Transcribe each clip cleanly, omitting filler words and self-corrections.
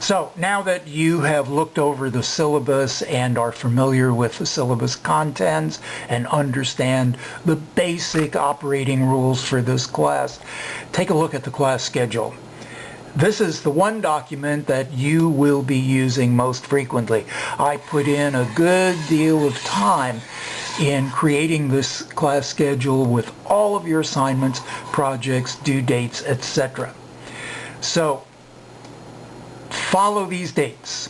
So now that you have looked over the syllabus and are familiar with the syllabus contents and understand the basic operating rules for this class, take a look at the class schedule. This is the one document that you will be using most frequently. I put in a good deal of time in creating this class schedule with all of your assignments, projects, due dates, etc. So follow these dates.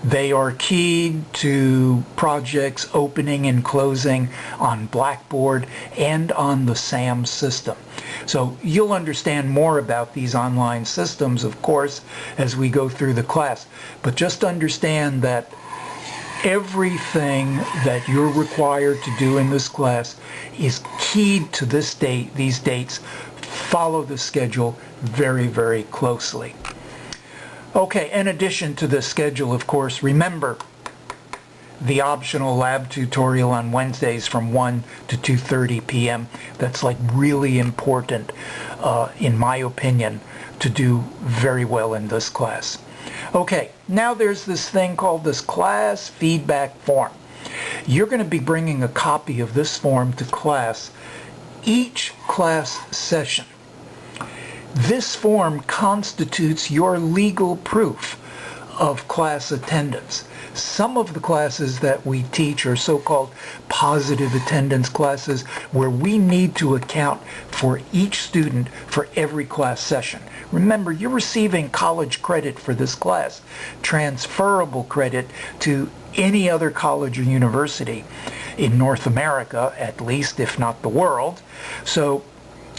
They are keyed to projects opening and closing on Blackboard and on the CIM system. So you'll understand more about these online systems, of course, as we go through the class. But just understand that everything that you're required to do in this class is keyed to this date, these dates. Follow the schedule very, very closely. Okay, in addition to the schedule, of course, remember the optional lab tutorial on Wednesdays from 1 to 2:30 p.m. That's like really important, in my opinion, to do very well in this class. Okay, now there's this thing called this class feedback form. You're going to be bringing a copy of this form to class each class session. This form constitutes your legal proof of class attendance. Some of the classes that we teach are so-called positive attendance classes where we need to account for each student for every class session. Remember, you're receiving college credit for this class, transferable credit to any other college or university in North America, at least, if not the world. So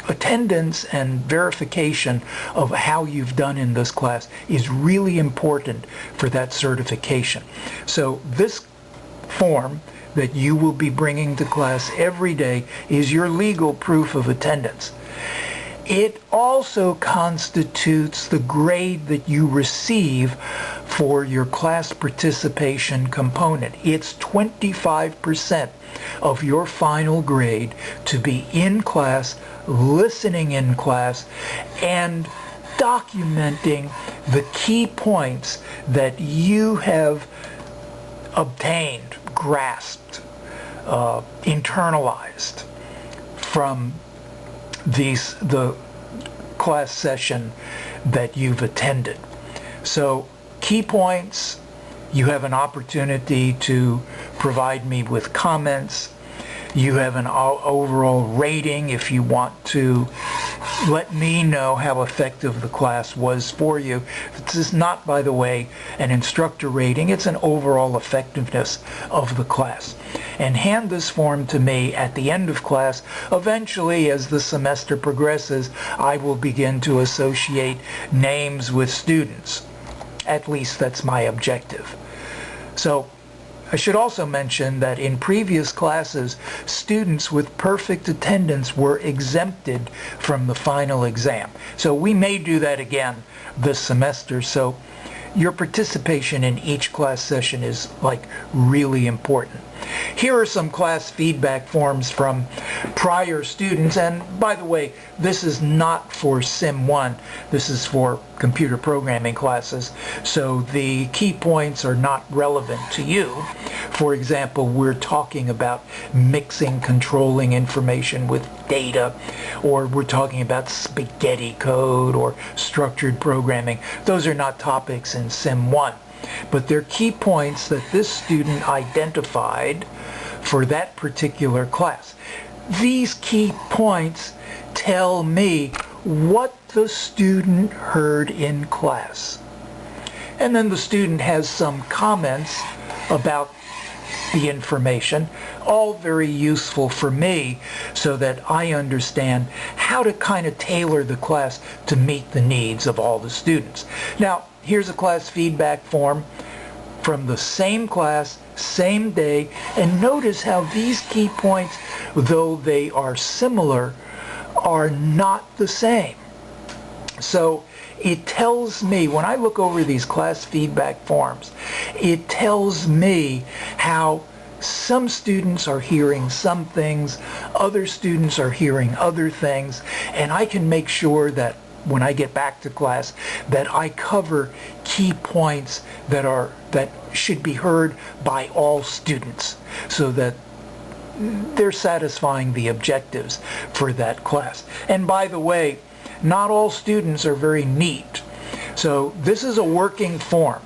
attendance and verification of how you've done in this class is really important for that certification. So this form that you will be bringing to class every day is your legal proof of attendance. It also constitutes the grade that you receive for your class participation component. It's 25% of your final grade to be in class, listening in class, and documenting the key points that you have obtained, grasped, internalized from the class session that you've attended. So key points, you have an opportunity to provide me with comments. You have an overall rating if you want to let me know how effective the class was for you. This is not, by the way, an instructor rating. It's an overall effectiveness of the class. And hand this form to me at the end of class. Eventually, as the semester progresses, I will begin to associate names with students. At least that's my objective. So I should also mention that in previous classes, students with perfect attendance were exempted from the final exam. So we may do that again this semester. So your participation in each class session is like really important. Here are some class feedback forms from prior students, and by the way, this is not for CIM 1, this is for computer programming classes, so the key points are not relevant to you. For example, we're talking about mixing, controlling information with data, or we're talking about spaghetti code or structured programming. Those are not topics in CIM 1. But they're key points that this student identified for that particular class. These key points tell me what the student heard in class. And then the student has some comments about the information, all very useful for me so that I understand how to kind of tailor the class to meet the needs of all the students. Now, here's a class feedback form from the same class, same day, and notice how these key points, though they are similar, are not the same. So it tells me, when I look over these class feedback forms, it tells me how some students are hearing some things, other students are hearing other things, and I can make sure that when I get back to class, that I cover key points that should be heard by all students, so that they're satisfying the objectives for that class. And by the way, not all students are very neat. So this is a working form.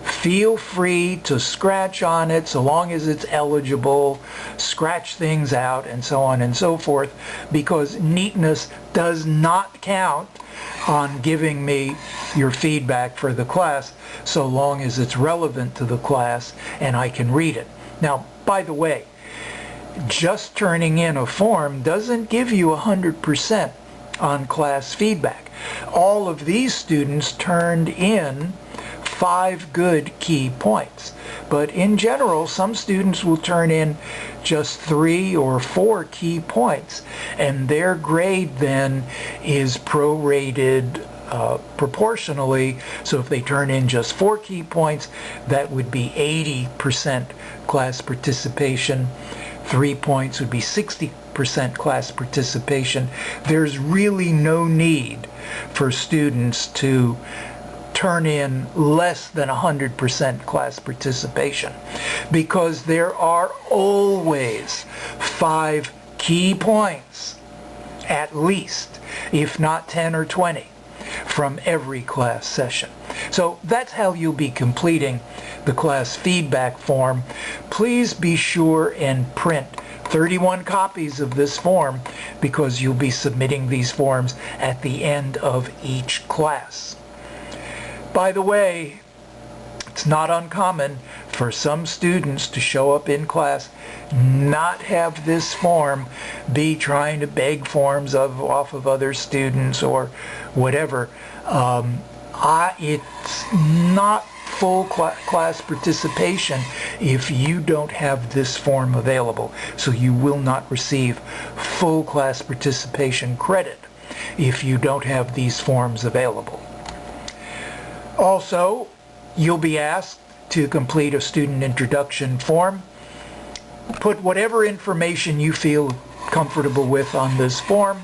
Feel free to scratch on it so long as it's eligible, scratch things out, and so on and so forth, because neatness does not count on giving me your feedback for the class, so long as it's relevant to the class and I can read it. Now, by the way, just turning in a form doesn't give you 100% on class feedback. All of these students turned in 5 good key points, but in general some students will turn in just 3 or 4 key points, and their grade then is prorated proportionally. So if they turn in just 4 key points, that would be 80% class participation. 3 points would be 60% class participation. There's really no need for students to turn in less than 100% class participation, because there are always 5 key points, at least, if not 10 or 20, from every class session. So that's how you'll be completing the class feedback form. Please be sure and print 31 copies of this form, because you'll be submitting these forms at the end of each class. By the way, it's not uncommon for some students to show up in class, not have this form, be trying to beg forms off of other students or whatever. It's not full class participation if you don't have this form available. So you will not receive full class participation credit if you don't have these forms available. Also, you'll be asked to complete a student introduction form. Put whatever information you feel comfortable with on this form.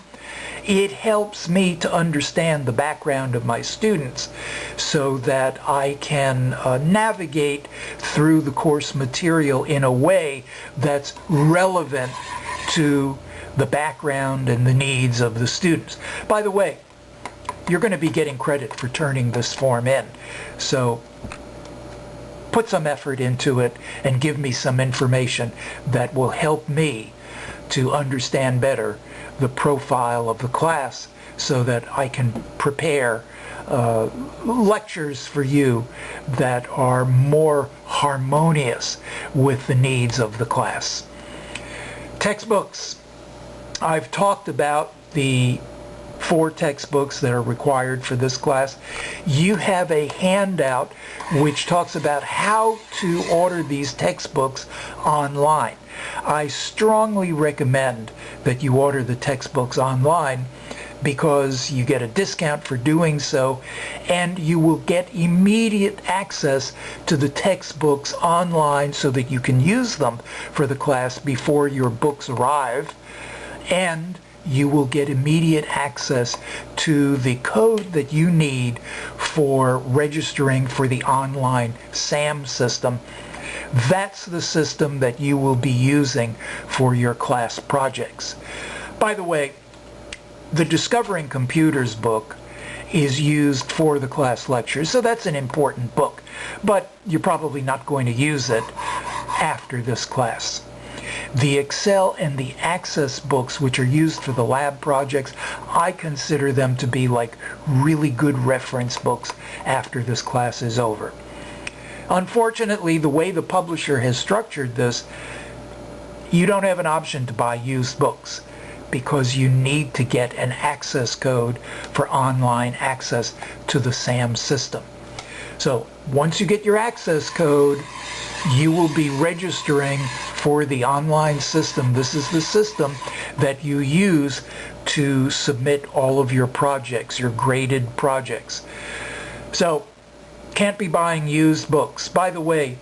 It helps me to understand the background of my students so that I can navigate through the course material in a way that's relevant to the background and the needs of the students. By the way, you're going to be getting credit for turning this form in. So put some effort into it and give me some information that will help me to understand better the profile of the class, so that I can prepare lectures for you that are more harmonious with the needs of the class. Textbooks. I've talked about the 4 textbooks that are required for this class. You have a handout which talks about how to order these textbooks online. I strongly recommend that you order the textbooks online, because you get a discount for doing so, and you will get immediate access to the textbooks online so that you can use them for the class before your books arrive, and you will get immediate access to the code that you need for registering for the online CIM system. That's the system that you will be using for your class projects. By the way, the Discovering Computers book is used for the class lectures, so that's an important book, but you're probably not going to use it after this class. The Excel and the Access books, which are used for the lab projects, I consider them to be like really good reference books after this class is over. Unfortunately, the way the publisher has structured this, you don't have an option to buy used books, because you need to get an access code for online access to the CIM system. So once you get your access code, you will be registering for the online system. This is the system that you use to submit all of your projects, your graded projects. So can't be buying used books. By the way,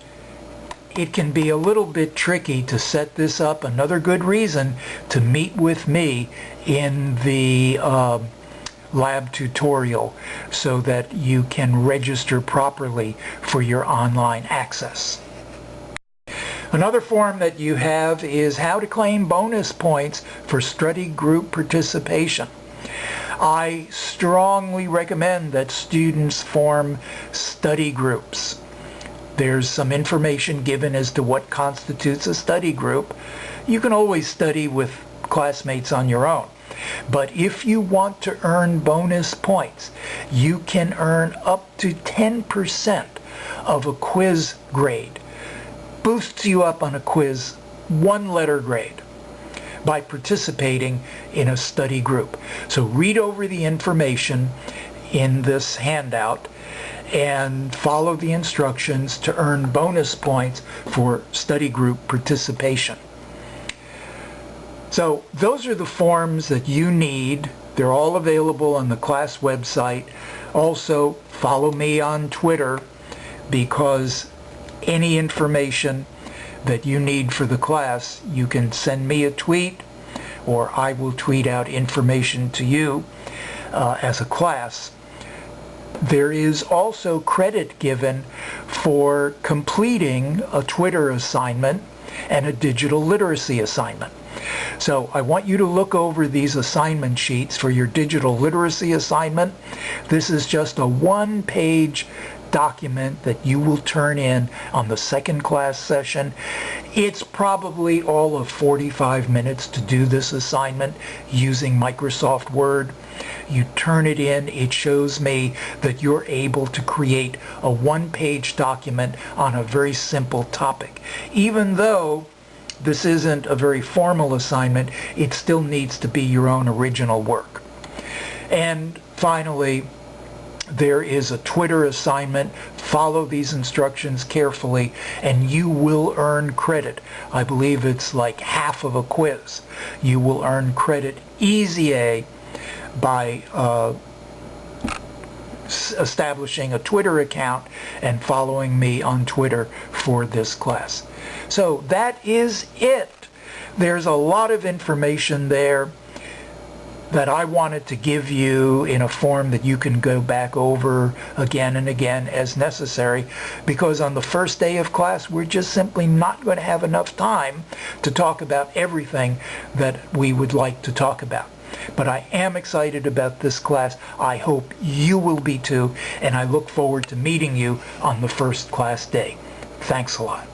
it can be a little bit tricky to set this up. Another good reason to meet with me in the lab tutorial so that you can register properly for your online access. Another form that you have is how to claim bonus points for study group participation. I strongly recommend that students form study groups. There's some information given as to what constitutes a study group. You can always study with classmates on your own. But if you want to earn bonus points, you can earn up to 10% of a quiz grade. Boosts you up on a quiz, 1-letter grade, by participating in a study group. So read over the information in this handout and follow the instructions to earn bonus points for study group participation. So those are the forms that you need. They're all available on the class website. Also, follow me on Twitter, because any information that you need for the class, you can send me a tweet, or I will tweet out information to you as a class. There is also credit given for completing a Twitter assignment and a digital literacy assignment. So I want you to look over these assignment sheets for your digital literacy assignment. This is just a 1-page document that you will turn in on the second class session. It's probably all of 45 minutes to do this assignment using Microsoft Word. You turn it in, it shows me that you're able to create a 1-page document on a very simple topic. Even though this isn't a very formal assignment, it still needs to be your own original work. And finally, there is a Twitter assignment. Follow these instructions carefully and you will earn credit. I believe it's like half of a quiz. You will earn credit Easy A by establishing a Twitter account and following me on Twitter for this class. So that is it. There's a lot of information there that I wanted to give you in a form that you can go back over again and again as necessary, because on the first day of class we're just simply not going to have enough time to talk about everything that we would like to talk about. But I am excited about this class. I hope you will be too, and I look forward to meeting you on the first class day. Thanks a lot.